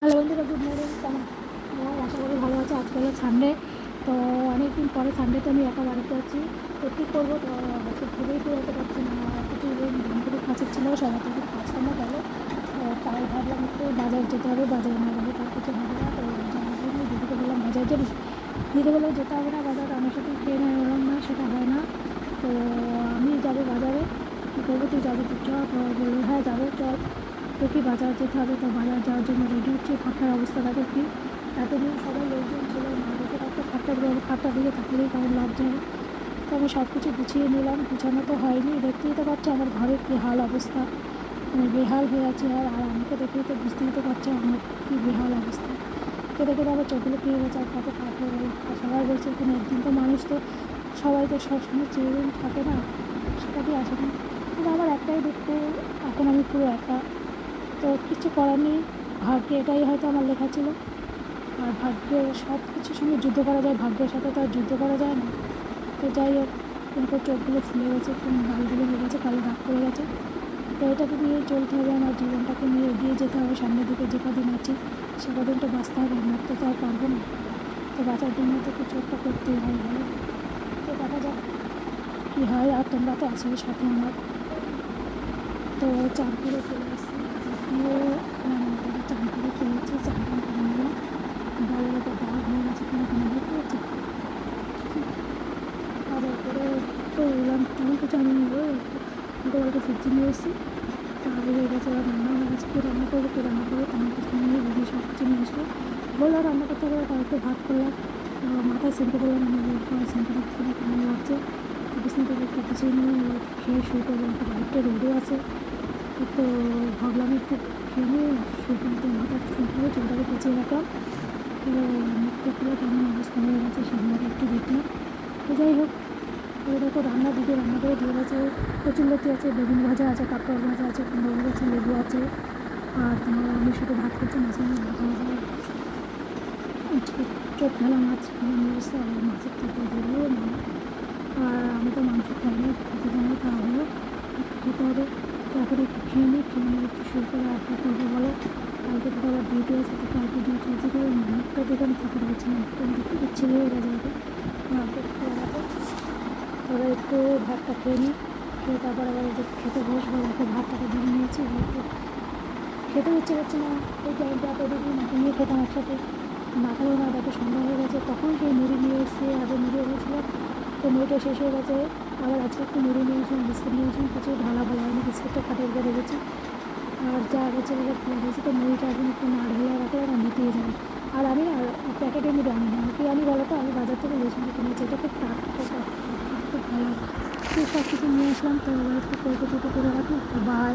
Hello বন্ধুরা, good morning. কেমন আশা করি ভালো আছে। আজকে হলো সানডে, তো অনেকদিন পরে সানডেতে আমি একা বাড়িতে আছি। তো কী করবো, তো আজকে ভেবেই বেরোতে পারছি না। কিছু ধানগুলো কাছের ছিল, সবাই থেকে কাজকর্ম গেলো, তো তাই ভাবলাম একটু বাজার যেতে হবে। বাজারে না গেলে তার কিছু হবে না, তো যাওয়ার জন্য দিদিকে বললাম বাজার যাবি। দিদি বললো যেতে হবে না, বাজার আমার সাথে খেয়ে নিলাম না, সেটা হয় না। তো আমি যাবো বাজারে, কী করবো, তুই যাবি তো চ। তো বললো হ্যাঁ যাবো, চল। দেখি বাজার যেতে হবে, তো বাজার যাওয়ার জন্য রেডি হচ্ছে। খাটটার অবস্থা দেখো কি, এতদিন সবাই লোকজন ছিল, না দেখে একটা খাটটা দিকে তাকিয়েই কেমন লাগছে। তো আমি সব কিছু গুছিয়ে নিলাম, গুছানো তো হয়নি, দেখতেই তো পাচ্ছি আমার ঘরের কী হাল অবস্থা। আমি বেহাল হয়ে আছি, আর আমাকে দেখেই তো বুঝতেই তো পারছি আমার কী বেহাল অবস্থা। কেটে কেটে আবার চোখগুলো পেয়ে গেছে, আর কত কাপড়। সবাই বলছে এখানে একদিন তো মানুষ, তো সবাই তো সবসময় চেয়ে থাকে না, সেটা দিয়ে আসে না। কিন্তু আমার একটাই দুঃখ, এখন আমি পুরো একা। তো কিছু করার নেই, ভাগ্যে এটাই হয়তো আমার লেখা ছিল। আর ভাগ্যের সব কিছুর সঙ্গে যুদ্ধ করা যায়, ভাগ্যের সাথে তো আর যুদ্ধ করা যায় না। তো যাই হোক, এরপর চোখগুলো ফুলে গেছে, গালগুলো হয়ে গেছে, কালো দাগ পড়ে গেছে। তো এটাকে নিয়েই চলতে হবে, আমার জীবনটাকে নিয়ে এগিয়ে যেতে হবে সামনের দিকে। যে কদিন আছি সে কদিন তো বাঁচতে হবে, মরতে তো আর পারবো না। তো বাঁচার জন্য তো কিছু একটা করতেই হয় বলো। তো দেখা যাক কী হয়। আর তোমরা তো আছো সাথে আমার। তো চান করে চলে এসেছি, দিয়ে রান্নাঘরে চান করে চলেছি, চান টান করে নিলাম। গালের ওপর দাগ হয়ে গেছে, কোনো কোনো দেখতে পাচ্ছি। বাজার করে তো এলাম, তেমন কিছু আমি নেবো, একটু মোটামুটি সবজি নিয়ে এসেছি। তাহলে হয়ে গেছে, এবার রান্না হয়ে গেছে। কী রান্না করবো তেমন কিছু নিয়ে দিদি সব কিছু নিয়ে আসলো। বললো রান্না করতে হবে, তাই একটু ভাত করলাম। মাথায় সেন্টে করলাম, আমি সেন্টে করে কেমন লাগছে। বিছনা থেকে একটু গুছিয়ে নিয়ে খেয়ে শুয়ে করবো, একটু বাইকটা রোদও আছে। তো ভাবলাম একটু খেয়ে নিয়ে শুয়ে পড়তে, মাথা সেন্টে চুলটাকে পেঁচিয়ে রাখলাম। মুখটা পুরো কেমন অবস্থা হয়ে গেছে, সেগুলোকে একটু দেখলাম। তো যাই হোক, ওই দেখো রান্না দিদি রান্না করে দিয়ে গেছে। কচুরলতি আছে, বেগুন ভাজা আছে, কাঁকড় ভাজা আছে, কুমড়ো ভাজা আছে, লেবু আছে। আর তোমার আমি শুধু ভাত করছি, মাছের ভাজা ভাজা। আজকে চোখ ঢালা মাছ নিয়ে এসে, আর মাছের তরকারি দিয়ে দেবো মানে। আর আমি তো মাংস খাই না, খেতে জানি, তাহলেও খেতে হবে। তো এখন একটু খেয়ে নিই, একটু শুরু করে আর কী করবো বলো। কালকে তো আবার ডিউটি আছে, তো কালকে ডিউটি আছে করে মুখটা দেখে আমি থাকতে পারছি না, একটু দেখতে ইচ্ছে হয়ে গেছে ওকে তবে একটু ভাতটা খেয়ে নিই। খেয়ে তারপর আবার যে খেতে বসবো, দেখো ভাতটাকে দিয়ে নিয়েছি। খেতে ইচ্ছে করছে না, এই টাইমটা এতদিন মাকে নিয়ে খেতাম একসাথে, না খেলেও না। দেখো সন্ধ্যা হয়ে গেছে, তখন সেই মুড়ি নিয়ে এসে আগে মুড়ি এনেছিলাম, তো মুড়িটা শেষ হয়ে গেছে। আবার আজকে একটু মুড়ি নিয়েছিলাম, বিস্কুট নিয়েছিলাম, কিছু ঢালা বলা হয়নি, বিস্কুটটা খাটের উপরে রেখেছি। আর যা গেছে এবার দিয়েছি, তো মুড়িটা এখন একটু না ঢেলে রাখলে না মিটিয়ে যাবে। আর আমি না প্যাকেটে মুড়ি আনি না, কি আনি বলো তো, আমি বাজার থেকে রেশন কিনেছি, এটা খুব টাটকা, খুব ভালো। তো সব কিছু নিয়ে আসলাম, তো এবার একটু করে রাখি। তো বাই।